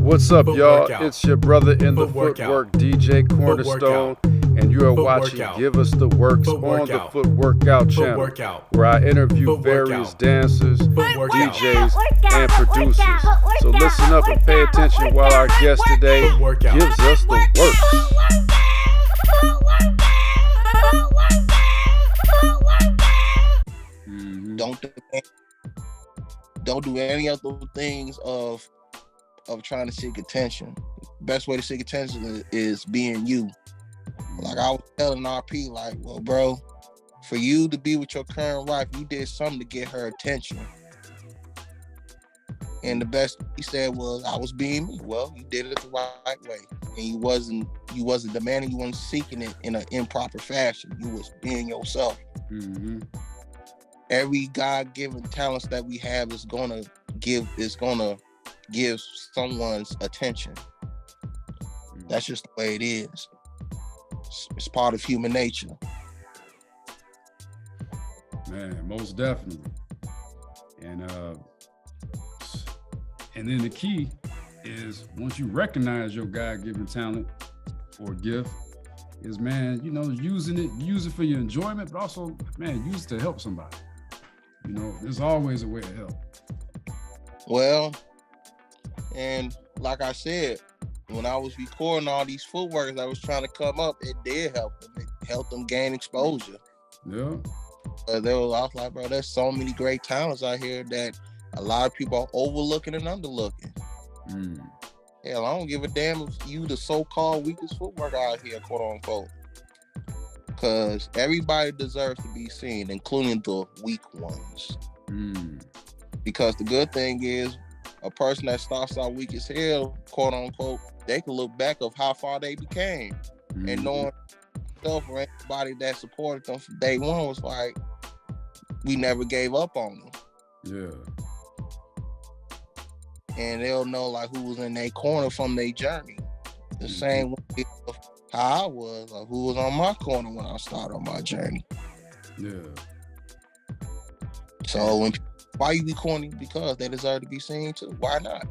What's up, y'all? Footwork It's your brother in the Footwork Footwork, DJ Cornerstone, and you are watching Give Us the Works on the Footwork Out channel, where I interview various dancers, DJs, and producers. So listen up and pay attention while our guest today gives us the works. Don't do any of those things of trying to seek attention. Best way to seek attention is being you. Like I was telling RP, like, well, bro, for you to be with your current wife, you did something to get her attention. And the best he said was, I was being me. Well, you did it the right way. And you wasn't demanding, you weren't seeking it in an improper fashion. You was being yourself. Mm-hmm. Every God-given talents that we have is gonna give someone's attention. That's just the way it is. It's part of human nature. Man, most definitely. And then the key is once you recognize your God-given talent or gift, is, man, you know, use it for your enjoyment, but also, man, use it to help somebody. You know, there's always a way to help. Well, and like I said, when I was recording all these footworkers that was trying to come up, it did help them. It helped them gain exposure. Yeah. I was like, bro, there's so many great talents out here that a lot of people are overlooking and underlooking. Hell, I don't give a damn if you the so-called weakest footworker out here, quote unquote. Because everybody deserves to be seen, including the weak ones. Because the good thing is, a person that starts out weak as hell, quote unquote, they can look back of how far they became. And knowing stuff or anybody that supported them from day one was like, we never gave up on them. Yeah. And they'll know like who was in their corner from their journey. The same way of how I was, or who was on my corner when I started on my journey. Yeah. So why you be corny? Because they deserve to be seen too. Why not?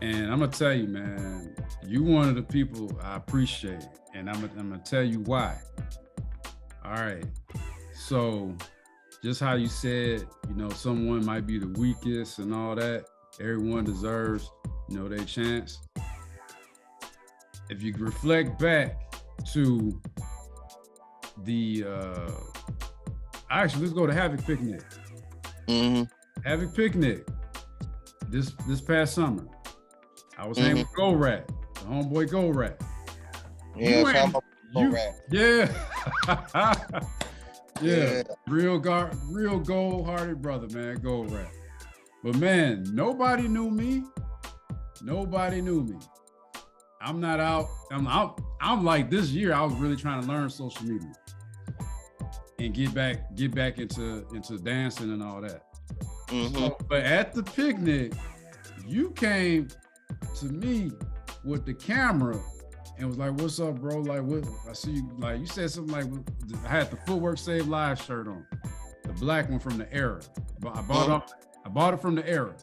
And I'm gonna tell you, man, you one of the people I appreciate, and I'm gonna tell you why. All right. So just how you said, you know, someone might be the weakest and all that. Everyone deserves, you know, their chance. If you reflect back to the actually, let's go to Havoc Picnic. Havoc Picnic this past summer. I was hanging with Go Rat, the homeboy Go Rat. Yeah, Go Rat. Yeah. Yeah. Real gold-hearted brother, man, Go Rat. But man, nobody knew me. I'm not out. I'm like, this year I was really trying to learn social media and get back into dancing and all that. So, but at the picnic, you came to me with the camera and was like, "What's up, bro? Like, what? I see you." Like, you said something like, "I had the Footwork Save Live shirt on, the black one from the era. But I bought it from the era."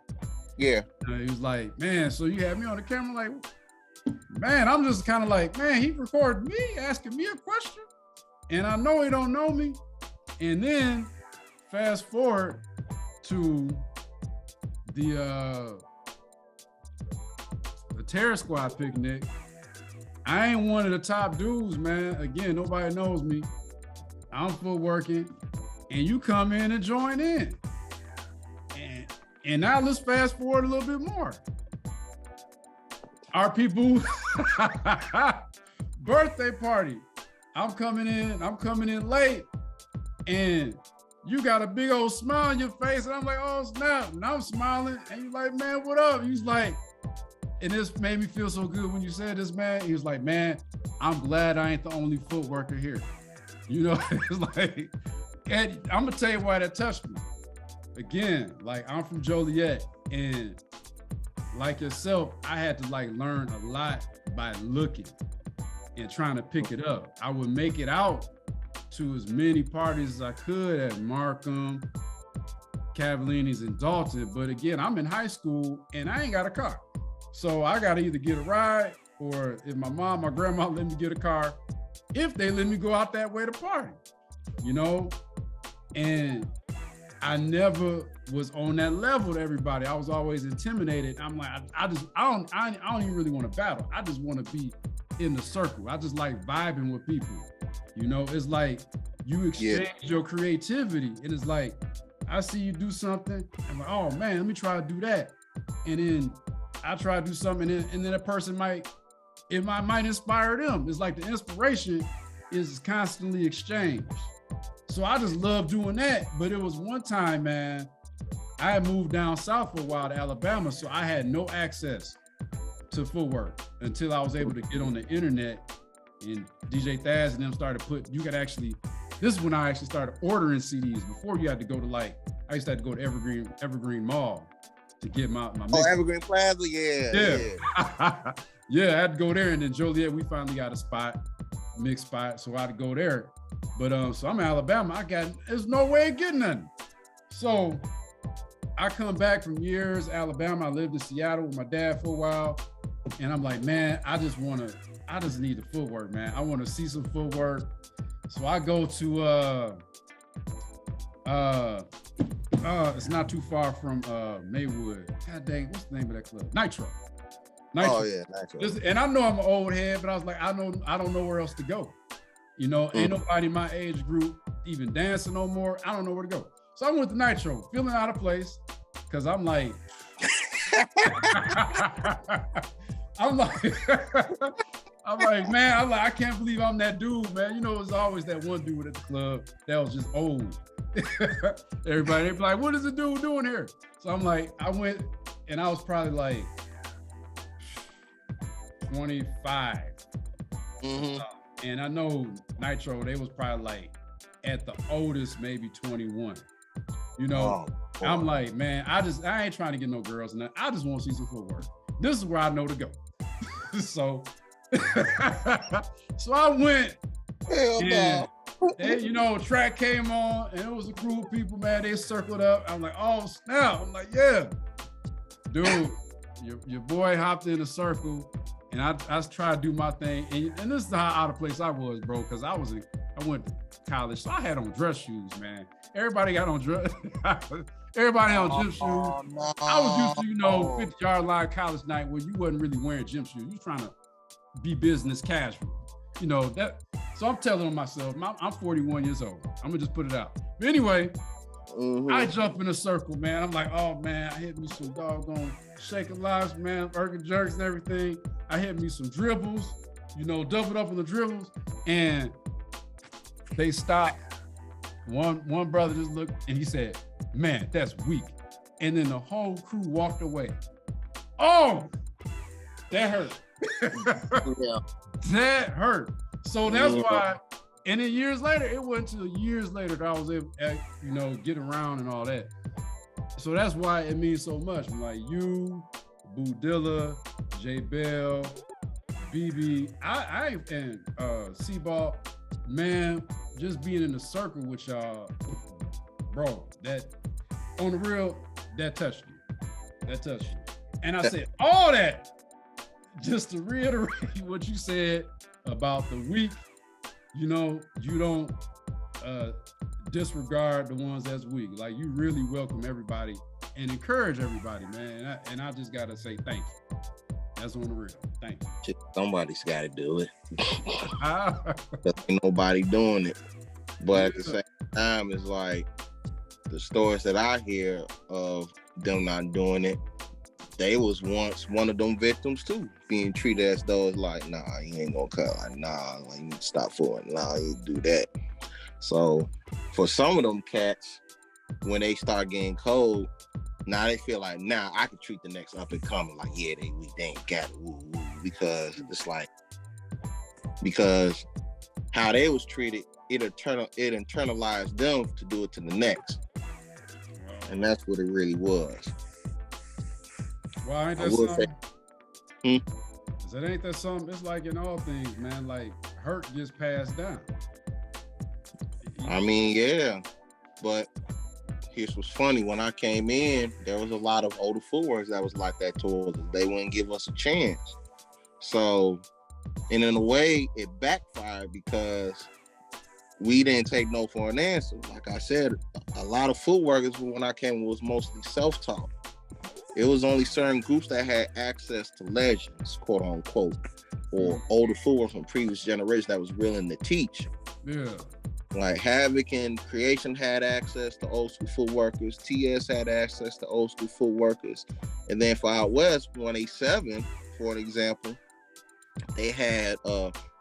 Yeah. And he was like, "Man, so you had me on the camera?" Like, man, I'm just kind of like, man, he recorded me asking me a question, and I know he don't know me. And then fast forward to the Terror Squad picnic. I ain't one of the top dudes, man. Again, nobody knows me. I'm footworking, and you come in and join in. And now let's fast forward a little bit more. Our people birthday party. I'm coming in late, and you got a big old smile on your face, and I'm like, oh snap, and I'm smiling, and you're like, man, what up? He's like, and this made me feel so good when you said this, man. He was like, man, I'm glad I ain't the only footworker here. You know, it's like, and I'm gonna tell you why that touched me. Again, like, I'm from Joliet, and like yourself, I had to like learn a lot by looking and trying to pick it up. I would make it out to as many parties as I could at Markham, Cavallini's in Dalton, but again, I'm in high school and I ain't got a car. So I got to either get a ride, or if my mom, my grandma let me get a car, if they let me go out that way to party, you know? And I never was on that level to everybody. I was always intimidated. I'm like, I don't even really want to battle. I just want to be in the circle. I just like vibing with people. You know, it's like you exchange your creativity, and it's like, I see you do something, I'm like, oh man, let me try to do that. And then I try to do something, and then a person might inspire them. It's like the inspiration is constantly exchanged. So I just love doing that. But it was one time, man, I had moved down south for a while to Alabama, so I had no access to Footwork until I was able to get on the internet, and DJ Thaz and them started this is when I actually started ordering CDs. Before you had to go to I used to have to go to Evergreen Mall to get my mix. Oh, Evergreen Plaza, yeah. Yeah, I had to go there, and then Joliet, we finally got a mix spot, so I had to go there. But so I'm in Alabama, there's no way of getting nothing. So I come back from years, Alabama. I lived in Seattle with my dad for a while, and I'm like, man, I just need the Footwork, man. I want to see some Footwork. So I go to it's not too far from Maywood. God dang, what's the name of that club? Nitro. Oh yeah, Nitro. And I know I'm an old head, but I was like, I don't know where else to go. You know, ain't nobody in my age group even dancing no more. I don't know where to go. So I went to Nitro, feeling out of place, because I'm like, man, I can't believe I'm that dude, man. You know, it was always that one dude at the club that was just old. Everybody, they'd be like, what is the dude doing here? So I'm like, I went, and I was probably like 25. Mm-hmm. And I know Nitro, they was probably like at the oldest, maybe 21. You know, I'm like, man, I ain't trying to get no girls, and I just want to see some Footwork. This is where I know to go. So I went, and you know, track came on, and it was a crew of people, man. They circled up. I'm like, oh snap! I'm like, yeah, dude, your boy hopped in a circle, and I tried to do my thing, and this is how out of place I was, bro, because I went to college, so I had on dress shoes, man. Everybody got on dress. Everybody on gym shoes. No. I was used to, 50-yard line college night where you wasn't really wearing gym shoes. You was trying to be business casual. You know, that. So I'm telling myself, I'm 41 years old. I'm gonna just put it out. But anyway, I jump in a circle, man. I'm like, oh man, I hit me some doggone shaking locks, man, erg jerks and everything. I hit me some dribbles, doubled up on the dribbles, and they stopped. One brother just looked and he said, man, that's weak. And then the whole crew walked away. Oh, that hurt. Yeah. That hurt. So that's why, and then years later, it wasn't until years later that I was able to, get around and all that. So that's why it means so much. Like you, Budilla, J Bell, BB, and C-Ball, man, just being in the circle with y'all, bro, that on the real, that touched me. That touched me. And I said all that just to reiterate what you said about the weak. You don't disregard the ones that's weak. Like you really welcome everybody and encourage everybody, man. And I just gotta say thank you. That's on the real. Thank you. Somebody's got to do it. Ain't nobody doing it. But at the same time, it's like the stories that I hear of them not doing it, they was once one of them victims too, being treated as though it's like, nah, you ain't gonna cut. Like, nah, like, you need to stop fooling. Nah, you do that. So for some of them cats, when they start getting cold, now they feel like, now I can treat the next up and coming like, yeah, they ain't got it, woo, woo, because it's like, because how they was treated, it internalized them to do it to the next, and that's what it really was. Well, ain't that something? That ain't that something? It's like in all things, man. Like hurt gets passed down. I mean, yeah, but here's what's funny. When I came in, there was a lot of older footworkers that was like that towards us. They wouldn't give us a chance. So, and in a way, it backfired because we didn't take no for an answer. Like I said, a lot of footworkers when I came was mostly self-taught. It was only certain groups that had access to legends, quote unquote, or older footworkers from previous generations that was willing to teach. Yeah. Like Havoc and Creation had access to old school footworkers. TS had access to old school footworkers. And then for Out West, 187, for an example, they had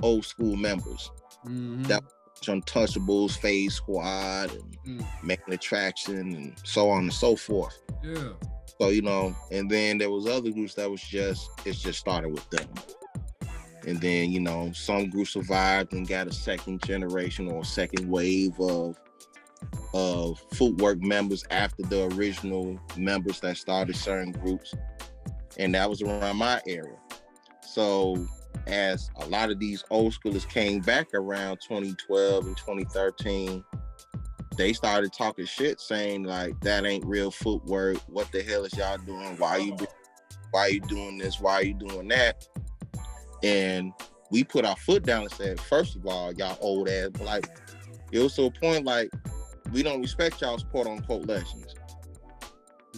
old school members. That Untouchables, Phase Squad, and Making Attraction, and so on and so forth. Yeah. So, you know, and then there was other groups that was just started with them. And then, you know, some groups survived and got a second generation or a second wave of footwork members after the original members that started certain groups. And that was around my era. So as a lot of these old schoolers came back around 2012 and 2013, they started talking shit, saying like, that ain't real footwork. What the hell is y'all doing? Why are you doing this? Why are you doing that? And we put our foot down and said, first of all, y'all old ass, like, it was to a point like, we don't respect y'all's quote unquote legends.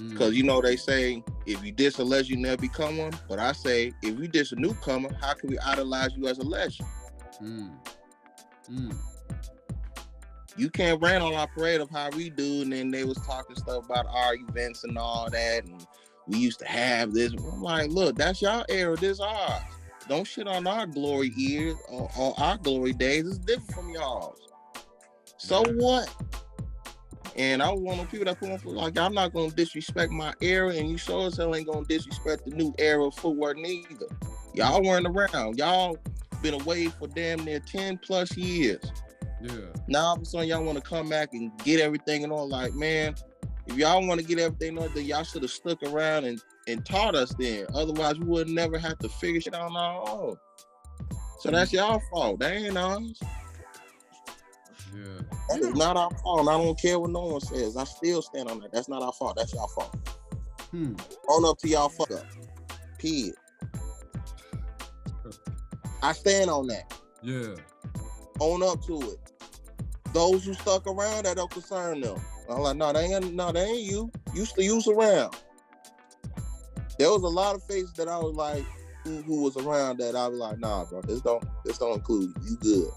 Because, you know, they say, if you diss a legend, you never become one. But I say, if you diss a newcomer, how can we idolize you as a legend? You can't rant on our parade of how we do, and then they was talking stuff about our events and all that, and we used to have this. I'm like, look, that's y'all era, this ours. Don't shit on our glory years or our glory days. It's different from y'all's. So what? And I was one of the people that put on foot, like, I'm not going to disrespect my era, and you sure as hell ain't going to disrespect the new era of footwork neither. Y'all weren't around. Y'all been away for damn near 10 plus years. Yeah. Now all of a sudden y'all want to come back and get everything and all. Like, man, if y'all want to get everything on, then y'all should have stuck around and taught us then. Otherwise, we would never have to figure shit out on our own. So that's y'all fault. That ain't ours. Yeah. That is not our fault. And I don't care what no one says. I still stand on that. That's not our fault. That's y'all fault. Own up to y'all fuck up. Period. I stand on that. Yeah. Own up to it. Those who stuck around, that don't concern them. I'm like, no, they ain't you. You was around. There was a lot of faces that I was like, who was around that I was like, nah, bro, this don't include you. You good.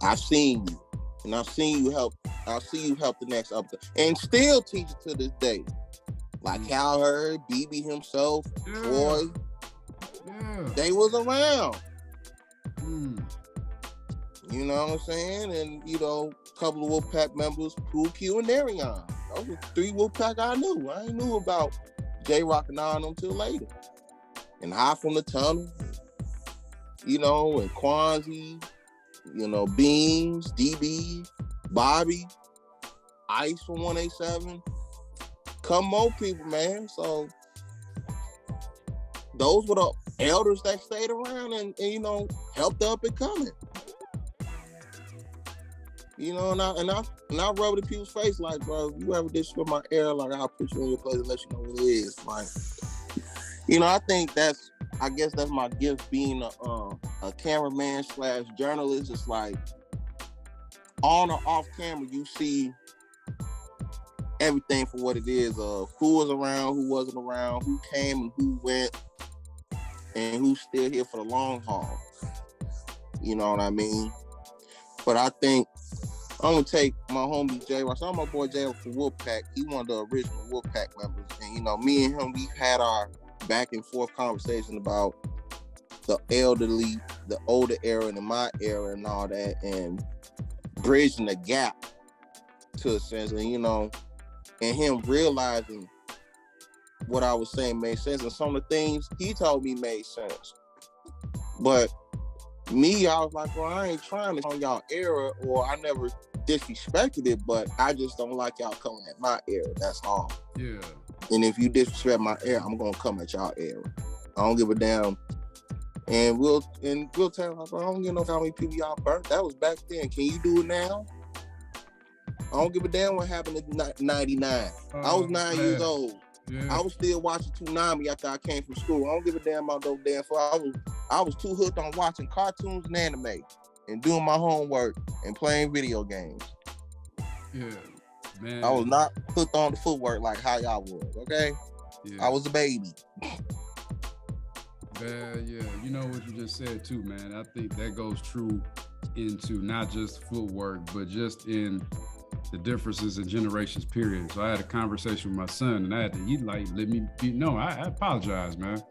I've seen you. And I've seen you help. I'll see you help the next up and still teach it to this day. Like Cal Hurd, BB himself, Troy. Yeah. They was around. You know what I'm saying? And, you know, a couple of Wolfpack members, Pool Q and Arion. Those were 3 Wolfpack I knew. I ain't knew about J-Rock and all of them till later. And High from the Tunnel, you know, and Kwanzi, you know, Beams, DB, Bobby, Ice from 187. Come more people, man. So those were the elders that stayed around and you know, helped up and coming. You know, and I rub it in people's face like, bro, you ever disrespect my era, like I'll put you in your place and let you know what it is. Like, you know, I guess that's my gift being a cameraman / journalist. It's like on or off camera, you see everything for what it is of who was around, who wasn't around, who came and who went, and who's still here for the long haul. You know what I mean? But I think I'm gonna take my homie J. I saw my boy Jay from Wolfpack. He one of the original Wolfpack members, and you know, me and him, we've had our back and forth conversation about the elderly, the older era, and my era, and all that, and bridging the gap to a sense, and you know, and him realizing what I was saying made sense, and some of the things he told me made sense. But me, I was like, well, I ain't trying to on y'all era, or I never disrespected it, but I just don't like y'all coming at my era. That's all. Yeah. And if you disrespect my era, I'm gonna come at y'all era. I don't give a damn. And we'll tell them, I don't give no how many people y'all burnt. That was back then. Can you do it now? I don't give a damn what happened in 99. I was 9 years old. Yeah. I was still watching Toonami after I came from school. I don't give a damn about no damn football. I was too hooked on watching cartoons and anime and doing my homework and playing video games. Yeah, man. I was not hooked on the footwork like how y'all was, okay? Yeah. I was a baby. Yeah, you know what you just said too, man. I think that goes true into not just footwork, but just in the differences in generations, period. So I had a conversation with my son, and I had to, he like, let me be, no, I apologize, man.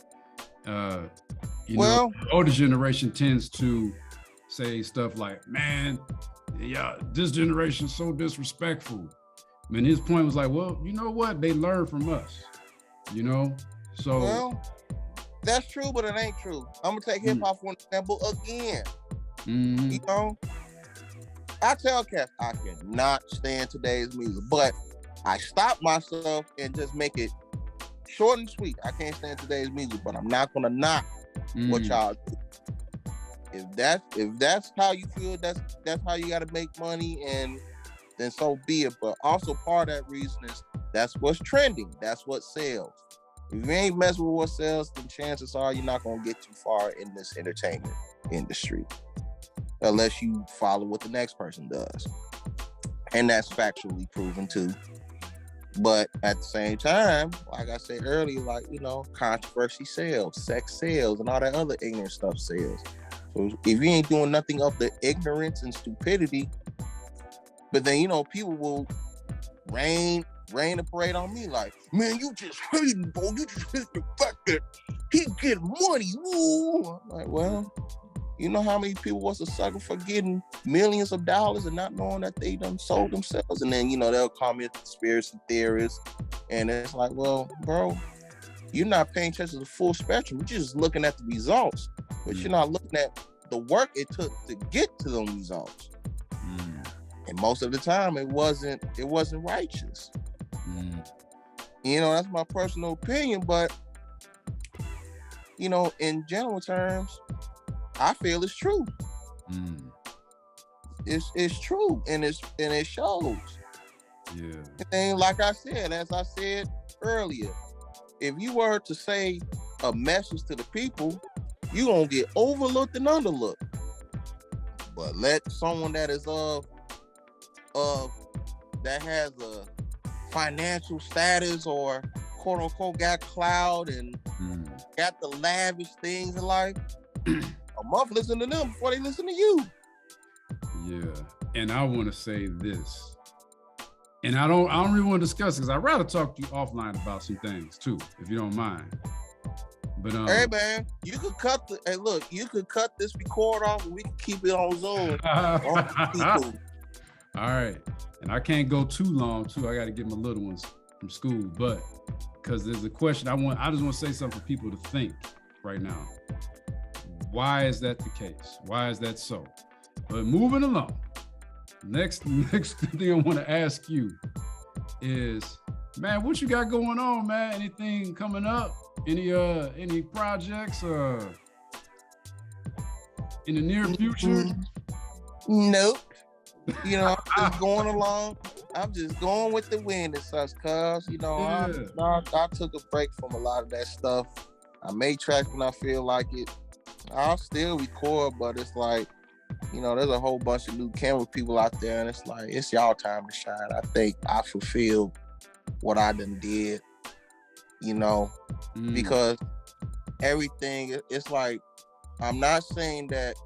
You know, the older generation tends to say stuff like, man, yeah, this generation's so disrespectful. Man, his point was like, well, you know what? They learn from us, you know? So. Well, that's true, but it ain't true. I'm going to take hip hop for an example again. Mm-hmm. You know? I tell Kev, I cannot stand today's music, but I stop myself and just make it short and sweet. I can't stand today's music, but I'm not gonna knock what y'all do. If that's how you feel, that's how you gotta make money, and then so be it. But also part of that reason is that's what's trending. That's what sells. If you ain't messing with what sells, then chances are you're not gonna get too far in this entertainment industry. Unless you follow what the next person does. And that's factually proven too. But at the same time, like I said earlier, like, you know, controversy sells, sex sells, and all that other ignorant stuff sells. So if you ain't doing nothing of the ignorance and stupidity, but then, you know, people will rain and parade on me like, man, you just hating, bro. You just hate the fact that he get money. Woo. I'm like, well, you know how many people was a sucker for getting millions of dollars and not knowing that they done sold themselves? And then, you know, they'll call me a conspiracy theorist. And it's like, well, bro, you're not paying attention to the full spectrum. You're just looking at the results, but you're not looking at the work it took to get to those results. And most of the time it wasn't righteous. You know, that's my personal opinion, but, you know, in general terms, I feel it's true. It's true, and it shows. Yeah. And like I said, as I said earlier, if you were to say a message to the people, you're gonna get overlooked and underlooked. But let someone that is that has a financial status or quote unquote got clout and got the lavish things in life, a month listen to them before they listen to you. Yeah, and I want to say this, and I don't really want to discuss it because I'd rather talk to you offline about some things too, if you don't mind. But hey man, you could cut you could cut this record off and we can keep it on Zoom. All right, and I can't go too long too. I got to get my little ones from school, but because there's a question I just want to say something for people to think right now. Why is that the case? Why is that so? But moving along, next thing I want to ask you is, man, what you got going on, man? Anything coming up? Any projects in the near future? Nope. You know, I'm just going along. I'm just going with the wind and such, cuz, you know, I took a break from a lot of that stuff. I made tracks when I feel like it. I'll still record, but it's like, you know, there's a whole bunch of new camera people out there, and it's like, it's y'all time to shine. I think I fulfilled what I done did, you know, because everything, it's like, I'm not saying that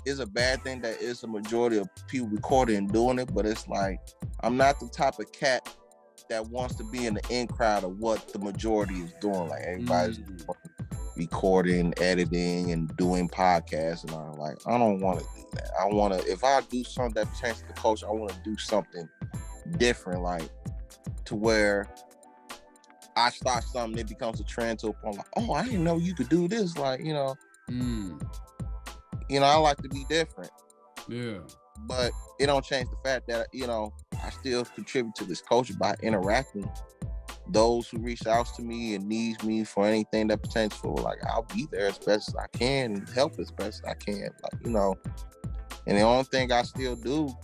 it's a bad thing that it's a majority of people recording and doing it, but it's like, I'm not the type of cat that wants to be in the in crowd of what the majority is doing. Like, everybody's recording, editing, and doing podcasts, and I'm like, I don't want to do that. I want to, if I do something that pertains to the culture, I want to do something different, like, to where I start something, it becomes a trend to a point like, oh, I didn't know you could do this. Like, you know, you know, I like to be different. Yeah. But it don't change the fact that, you know, I still contribute to this culture by interacting. Those who reach out to me and needs me for anything that pertains for, like, I'll be there as best as I can and help as best as I can. Like, you know, and the only thing I still do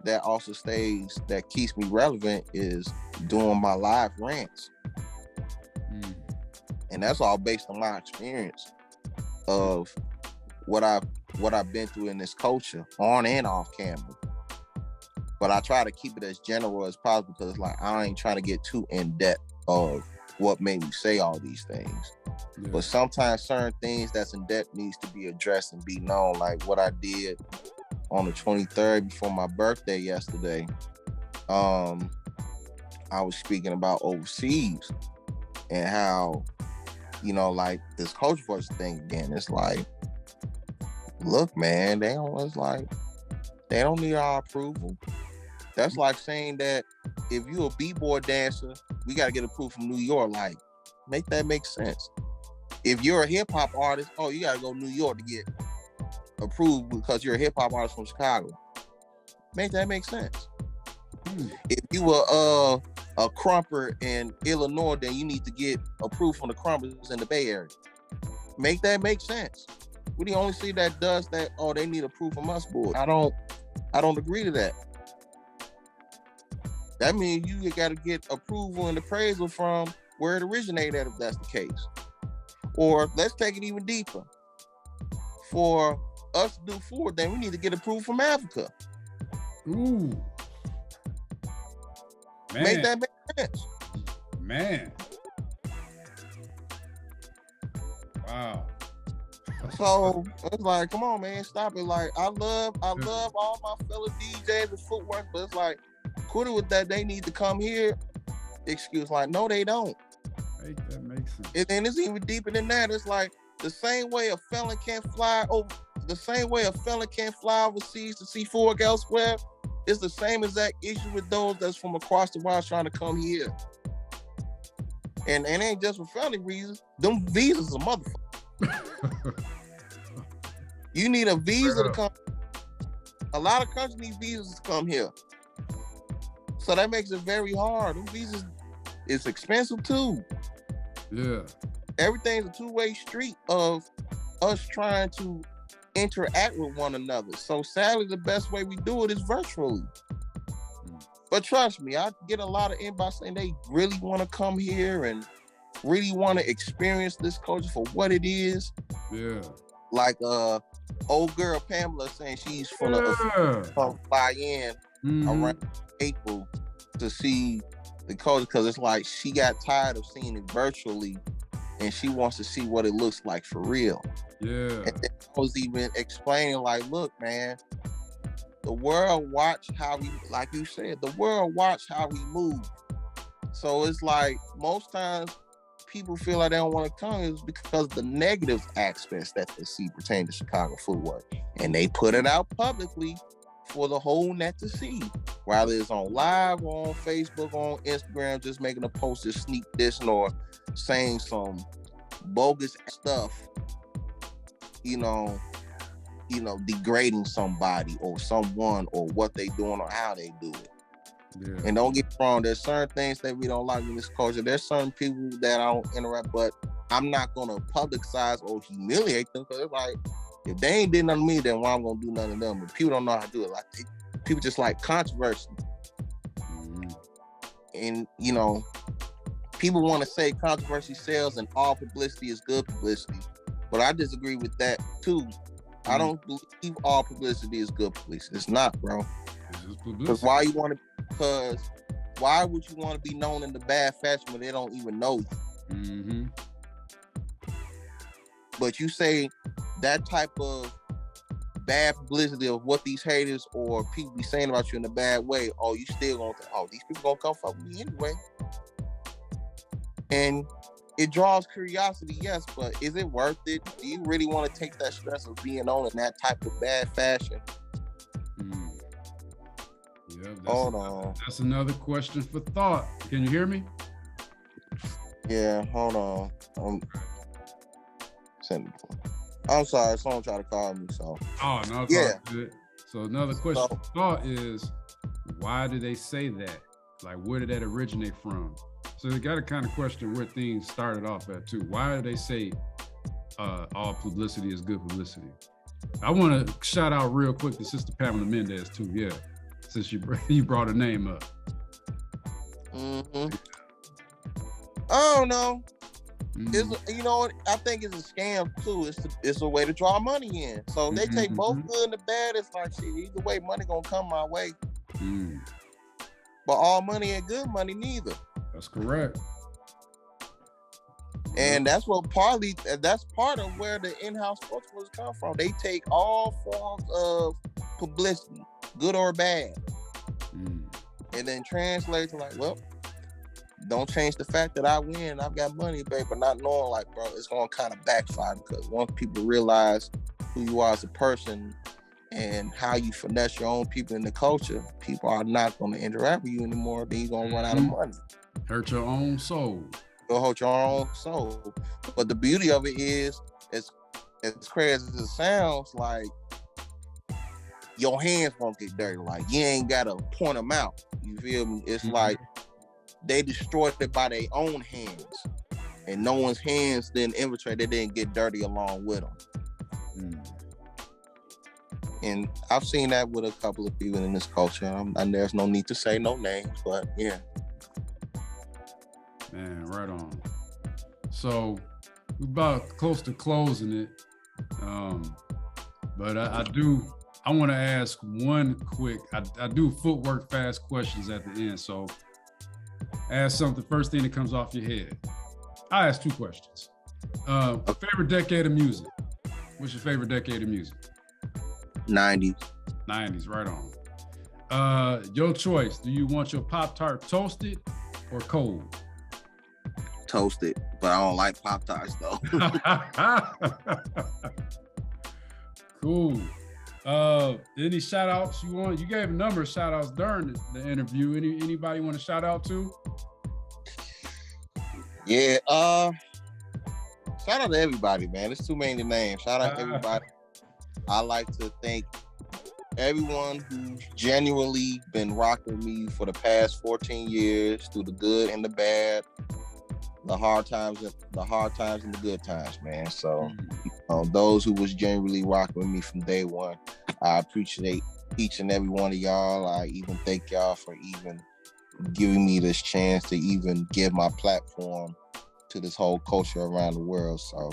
that also stays, that keeps me relevant, is doing my live rants. And that's all based on my experience of what I've been through in this culture, on and off camera. But I try to keep it as general as possible, because like I ain't trying to get too in depth of what made me say all these things. Yeah. But sometimes certain things that's in depth needs to be addressed and be known, like what I did on the 23rd before my birthday yesterday. I was speaking about overseas and how, you know, like this culture force thing again. It's like, look, man, they don't need our approval. That's like saying that if you're a b-boy dancer, we got to get approval from New York. Like, make that make sense. If you're a hip-hop artist, oh, you got to go to New York to get approved because you're a hip-hop artist from Chicago. Make that make sense. If you were a crumper in Illinois, then you need to get approved from the crumpers in the Bay Area. Make that make sense. We the only city that does that. Oh, they need approval from us, boy. I don't agree to that. That means you got to get approval and appraisal from where it originated at, if that's the case. Or let's take it even deeper. For us to do Footwork, then we need to get approval from Africa. Ooh. Man. Make that make sense. Man. Wow. So it's like, come on, man, stop it. Like, I love all my fellow DJs and Footwork, but it's like, quit it with that. They need to come here. Excuse, like, no, they don't. Make that make sense. And then it's even deeper than that. It's like the same way a felon can't fly overseas to see Footwork elsewhere. It's the same exact issue with those that's from across the world trying to come here. And it ain't just for felony reasons. Them visas are motherfucker. You need a visa to come. A lot of countries need visas to come here. So that makes it very hard. Them visas is expensive too. Yeah. Everything's a two-way street of us trying to interact with one another. So sadly, the best way we do it is virtually. But trust me, I get a lot of inbox saying they really want to come here and really want to experience this culture for what it is. Yeah. Like old girl Pamela saying she's from fly in around April to see the culture, because it's like she got tired of seeing it virtually and she wants to see what it looks like for real. Yeah. And then I was even explaining, like, look, man, the world watch how we, like you said, the world watch how we move. So it's like most times people feel like they don't want to come is because the negative aspects that they see pertain to Chicago Footwork. And they put it out publicly for the whole net to see. Whether it's on live or on Facebook or on Instagram, just making a post just sneak dissing or saying some bogus stuff, you know, degrading somebody or someone or what they doing or how they do it. Yeah. And don't get me wrong, there's certain things that we don't like in this culture. There's certain people that I don't interact, but I'm not gonna publicize or humiliate them, because it's like, if they ain't did nothing to me, then why I'm gonna do nothing to them? But people don't know how to do it. Like, people just like controversy. And you know, people want to say controversy sells and all publicity is good publicity, but I disagree with that too. I don't believe all publicity is good publicity. It's not, bro. Because why would you want to be known in the bad fashion when they don't even know you? Mm-hmm. But you say that type of bad publicity of what these haters or people be saying about you in a bad way, oh, you still gonna think, oh, these people gonna come fuck with me anyway. And it draws curiosity, yes, but is it worth it? Do you really want to take that stress of being known in that type of bad fashion? Yeah, that's another question for thought. Can you hear me? Yeah, hold on. I'm sorry, someone tried to call me, so. Oh, no, it's all good. So another question for thought is, why do they say that? Like, where did that originate from? So they got to kind of question where things started off at too. Why do they say all publicity is good publicity? I want to shout out real quick to Sister Pamela Mendez too. Yeah. since you brought a name up? I don't know. It's I think it's a scam too. It's a way to draw money in. So they take both good and the bad. It's like shit. Either way, money gonna come my way. But all money ain't good money neither. That's correct. And that's part of where the in-house spokespersons come from. They take all forms of publicity, good or bad, and then translate to like, well, don't change the fact that I win, I've got money, babe, but not knowing like, bro, it's gonna kind of backfire because once people realize who you are as a person and how you finesse your own people in the culture, people are not gonna interact with you anymore. Then you're gonna run out of money. Hurt your own soul. Go hurt your own soul. But the beauty of it is, as crazy as it sounds, like your hands won't get dirty. Like you ain't gotta point them out. You feel me? It's like they destroyed it by their own hands, and no one's hands didn't infiltrate. They didn't get dirty along with them. And I've seen that with a couple of people in this culture. And there's no need to say no names, but yeah. Man, right on. So we're about close to closing it. But I want to ask one quick, I do footwork fast questions at the end. So ask something, first thing that comes off your head. I ask two questions. Favorite decade of music. What's your favorite decade of music? 90s. 90s, right on. Your choice. Do you want your Pop-Tart toasted or cold? Toasted, but I don't like Pop-Tarts though. Cool. Any shout outs you want? You gave a number of shout outs during the interview. Anybody want to shout out to? Yeah, shout out to everybody, man. There's too many names. Shout out to everybody. I like to thank everyone who's genuinely been rocking with me for the past 14 years through the good and the bad, the hard times and the good times, man. So those who was genuinely rocking with me from day one, I appreciate each and every one of y'all. I even thank y'all for even giving me this chance to even give my platform to this whole culture around the world. So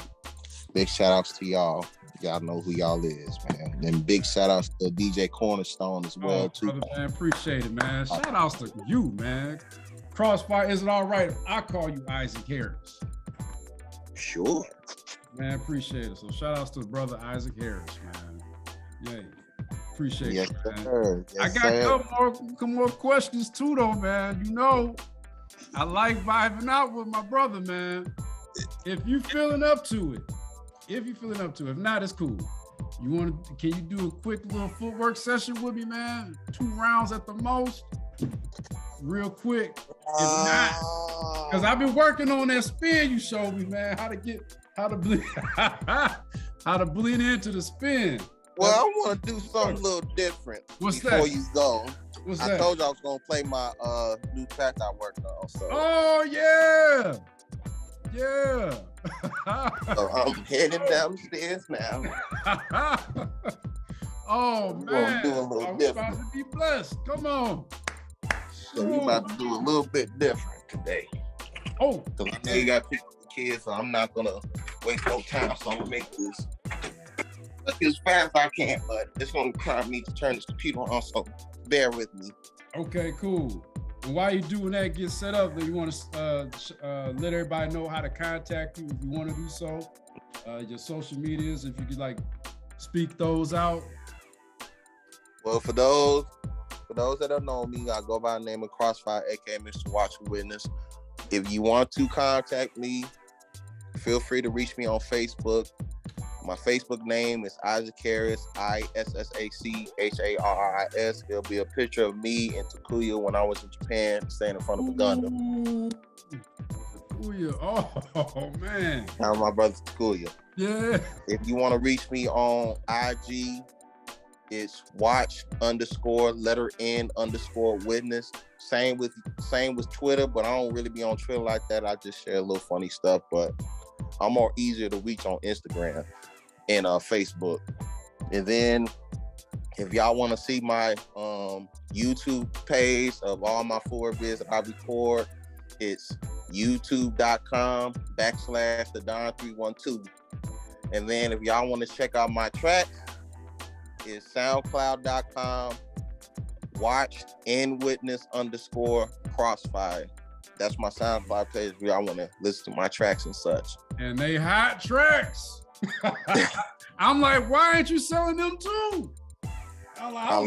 big shout outs to y'all. Y'all know who y'all is, man. And big shout outs to DJ Cornerstone as well, too. Brother, man, appreciate it, man. Shout outs to you, man. Crossfire, is it all right if I call you Isaac Harris? Sure. Man, appreciate it. So shout outs to brother Isaac Harris, man. Yeah. Appreciate it, man. Sir. Yes, I got a couple more questions too, though, man. You know, I like vibing out with my brother, man. If you feeling up to it. If not, it's cool. Can you do a quick little footwork session with me, man? 2 rounds at the most. Real quick. If not, because I've been working on that spin you showed me, man. How to blend into the spin. Well, I want to do something a little different before you go. What's that? I told you I was going to play my new track I worked on. So. Oh, yeah. Yeah. So I'm heading downstairs now. Oh, man. We're do a little different. About to be blessed. Come on. So we about to do a little bit different today. Oh. Because I know you got people with kids, so I'm not going to waste no time. So I'm going to make this as fast as I can, but it's going to require me to turn this computer on, so bear with me. Okay, cool. And while you're doing that, get set up, you want to let everybody know how to contact you if you want to do so. Your social medias, if you could like speak those out. Well, for those that don't know me, I go by the name of Crossfire, aka Mr. Watch and Witness. If you want to contact me, feel free to reach me on Facebook. My Facebook name is Isaac Harris, ISSACHARRIS. It'll be a picture of me and Takuya when I was in Japan, standing in front of a Gundam. Takuya, oh man. Now my brother Takuya. Yeah. If you want to reach me on IG, it's watch_N_witness. Same with Twitter, but I don't really be on Twitter like that. I just share a little funny stuff, but I'm more easier to reach on Instagram and Facebook. And then if y'all want to see my YouTube page of all my footwork vids that I record. It's youtube.com/thedon312. And then if y'all want to check out my tracks, it's soundcloud.com watched_crossfire. That's my SoundCloud page if y'all want to listen to my tracks and such. And they hot tracks. I'm like, why ain't you selling them too? I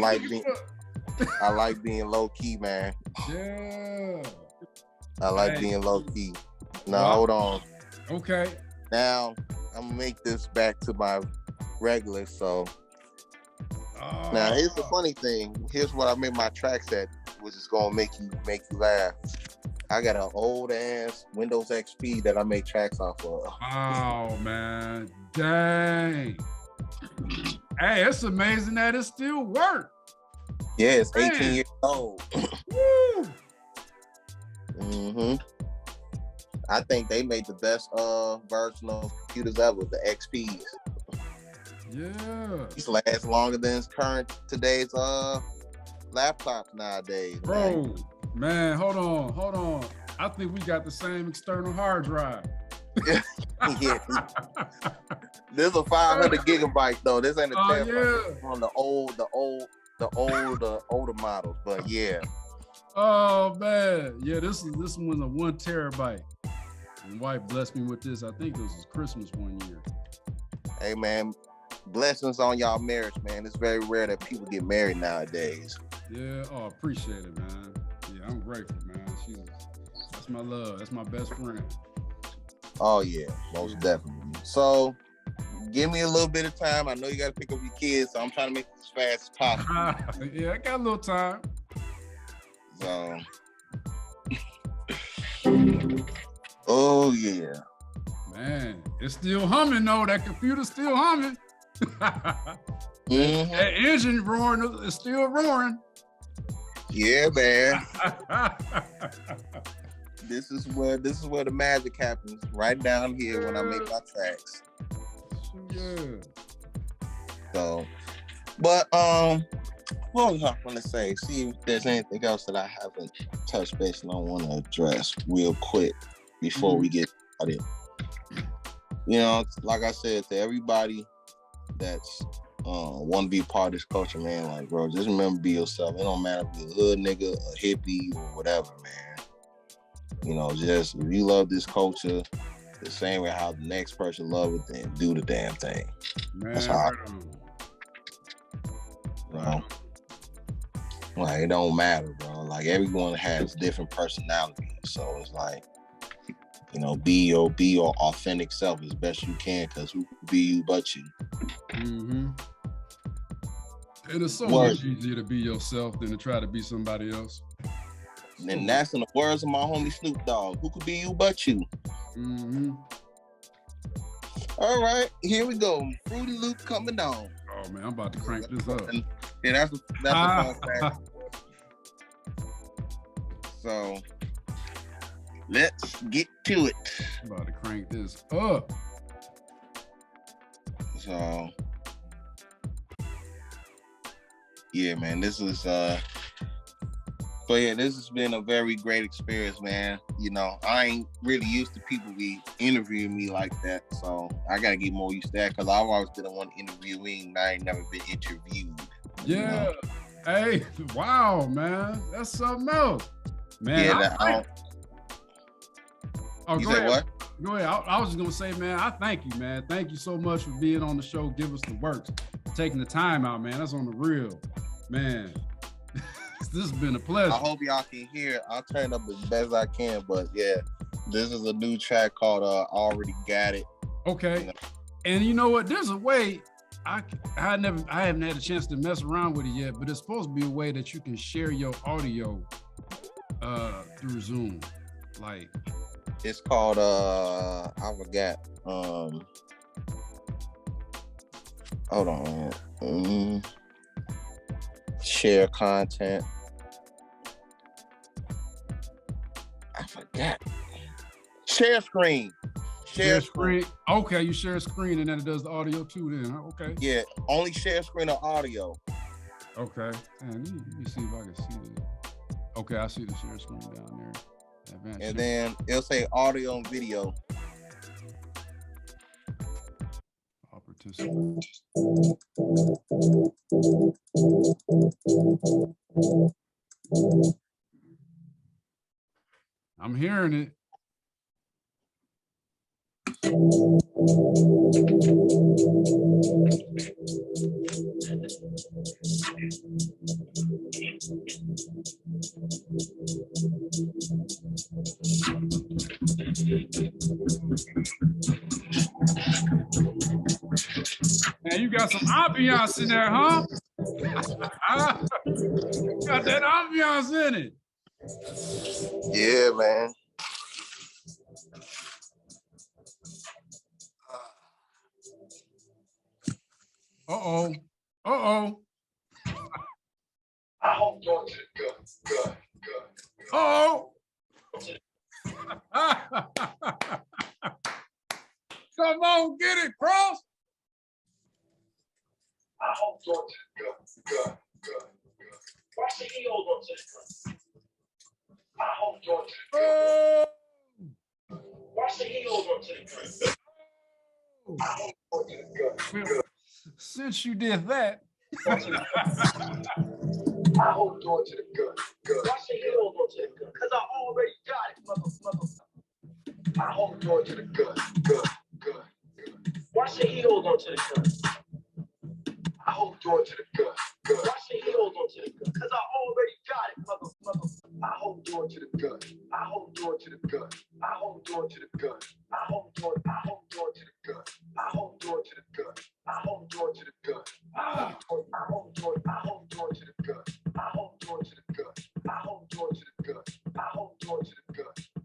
like being low key, man. Yeah. I like being low key. Now hold on. Okay. Now I'm gonna make this back to my regular. So now here's the funny thing. Here's what I made my tracks at, which is gonna make you laugh. I got an old ass Windows XP that I make tracks off of. Oh man, dang! Hey, it's amazing that it still works. Yeah, it's 18 years old. Woo! Mm-hmm. I think they made the best version of computers ever, the XPs. Yeah. These last longer than today's laptops nowadays. Bro, man, hold on. I think we got the same external hard drive. Yeah. This is a 500 gigabyte though. This ain't a terabyte. Yeah. On the older models, but yeah. Oh man, yeah. This one's a 1 terabyte. My wife blessed me with this. I think this was Christmas one year. Hey man, blessings on y'all marriage, man. It's very rare that people get married nowadays. Yeah. Oh, appreciate it, man. Yeah, I'm grateful, man. That's my love. That's my best friend. Oh yeah, most definitely. So give me a little bit of time. I know you got to pick up your kids, so I'm trying to make this as fast as possible. Yeah, I got a little time. So, oh yeah, man, it's still humming though. That computer's still humming. Mm-hmm. That engine roaring is still roaring. Yeah, man. This is where the magic happens, right down here when I make my tracks. Yeah. So, but what was I going to say? See if there's anything else that I haven't touched base and I want to address real quick before we get started. You know, like I said, to everybody that's want to be part of this culture, man, like, bro, just remember, be yourself. It don't matter if you're a hood nigga, a hippie, or whatever, man. You know, just if you love this culture the same way how the next person love it, then do the damn thing. Man, that's how like, it don't matter, bro. Like, everyone has different personalities, so it's like, you know, be your authentic self as best you can, because who can be you but you? Mm-hmm. It is so much easier to be yourself than to try to be somebody else. And that's in the words of my homie Snoop Dogg. Who could be you but you? Mm-hmm. All right, here we go. Fruity Loop coming on. Oh man, I'm about to crank this up. Yeah, that's a fun fact. So let's get to it. I'm about to crank this up. So yeah, man, this is this has been a very great experience, man. You know, I ain't really used to people be interviewing me like that, so I gotta get more used to that, because I've always been the one interviewing, and I ain't never been interviewed. Yeah. You know? Hey, wow, man, that's something else, man. Yeah, go ahead. What? Go ahead. I was just gonna say, man, I thank you, man. Thank you so much for being on the show. Give us the works, taking the time out, man. That's on the real, man. This has been a pleasure. I hope y'all can hear. I'll turn up as best I can, but yeah, this is a new track called "Already Got It." Okay, you know? And you know what? There's a way. I haven't had a chance to mess around with it yet, but it's supposed to be a way that you can share your audio through Zoom. Like, it's called I forgot. Hold on. Share content. I forgot. Share screen. Share screen. Okay, you share a screen and then it does the audio too then. Okay. Yeah, only share screen or audio. Okay. Man, let me see if I can see this. Okay, I see the share screen down there. Advanced and then it'll say audio and video. All participants. I'm hearing it. Man, you got some ambiance in there, huh? Got that ambiance in it. Yeah, man. Uh-oh. Uh-oh. I hope you're good. Uh-oh. Come on, get it, Cross. I hope you're good. Watch the heels on this. I hope you're good. Watch the heels on this. I hope you're good. Since you did that. I hope you're good. Watch the heels on this. Because I already got it, mother. I hope you're good. Watch the heels on this. I hope you're good. Watch the heels on this. Because I already got it, mother. I hope you're good. I hope you're good. I hope you're good. I hope you're good. I hope you're good. I hope you're good. I hope you're good. I hope you're good. I hope you're good. I hope you're good. I hope you're good. I hope you're good.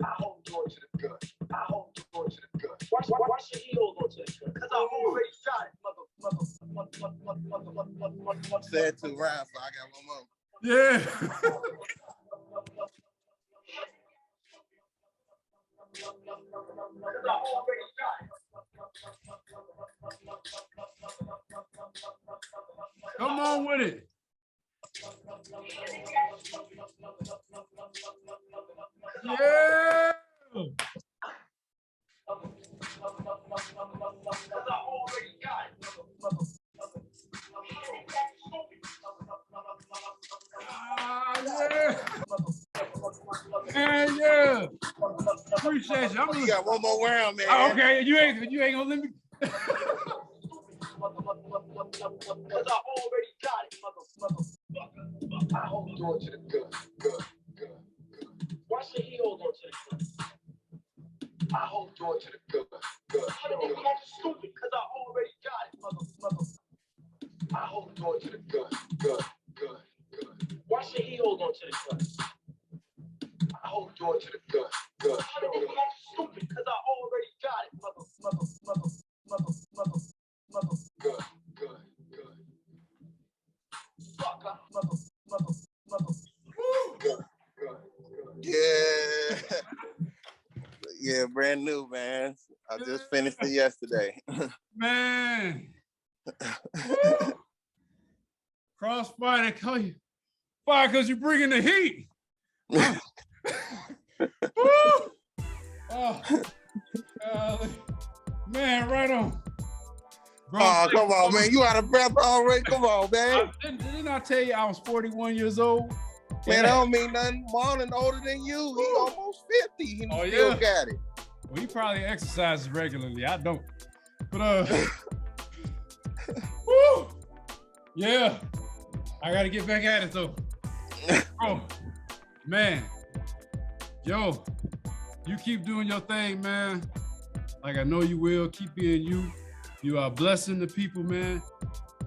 I hope you're good. I hope you're good. Watch the heels on this. Because I already got it, mother. Said two rounds, so I got one more. Yeah. Come on with it. Yeah. Yeah. Appreciate you. You got one more round, man. Oh, okay, you ain't gonna let me. Because I already got it, mother. I hope you're good. Watch the heels on this. I hope you're good. I don't know stupid because I already got it, mother. I hope you're good. Watch the heels on this. I hope you're good. I don't know stupid because I already got it, mother. Good. Fuck, mother. Good. Yeah. Yeah, brand new, man. I just finished it yesterday. Man. Crossfire, call you fire because you're bringing the heat. Man, right on. Bro, oh, come on, man. You out of breath already? Come on, man. Didn't I tell you I was 41 years old? Man, I don't mean nothing. Marlon older than you. He almost 50. He still got it. Well, he probably exercises regularly. I don't. But woo! Yeah. I gotta get back at it though. Oh, man. Yo, you keep doing your thing, man. Like I know you will. Keep being you. You are blessing the people, man.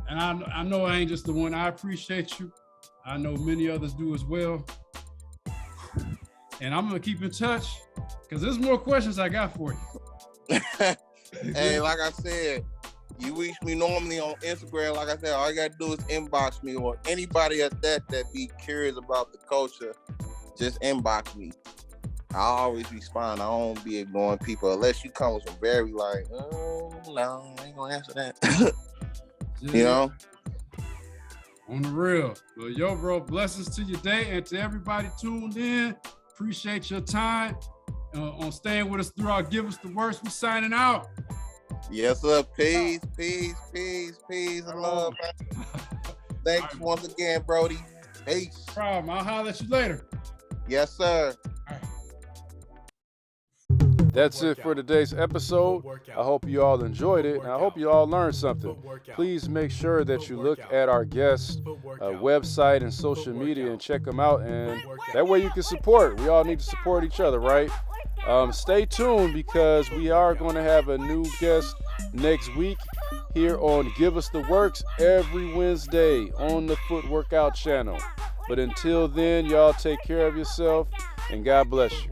And I know I ain't just the one. I appreciate you. I know many others do as well. And I'm gonna keep in touch because there's more questions I got for you. Hey, like I said, you reach me normally on Instagram. Like I said, all you gotta do is inbox me, or anybody at that be curious about the culture, just inbox me. I always respond. I don't be ignoring people unless you come with some very like, oh, no, I ain't gonna answer that. You know? On the real. Well, yo, bro, blessings to your day and to everybody tuned in. Appreciate your time on staying with us throughout. Give us the worst. We signing out. Yes, sir. Peace, peace, and love. Thanks once again, Brody. Peace. No problem. I'll holler at you later. Yes, sir. That's it for today's episode. I hope you all enjoyed it, and I hope you all learned something. Please make sure that you look at our guests' website and social media and check them out, and that way you can support. We all need to support each other, right? Stay tuned because we are going to have a new guest next week here on Give Us the Works every Wednesday on the Foot Workout channel. But until then, y'all take care of yourself, and God bless you.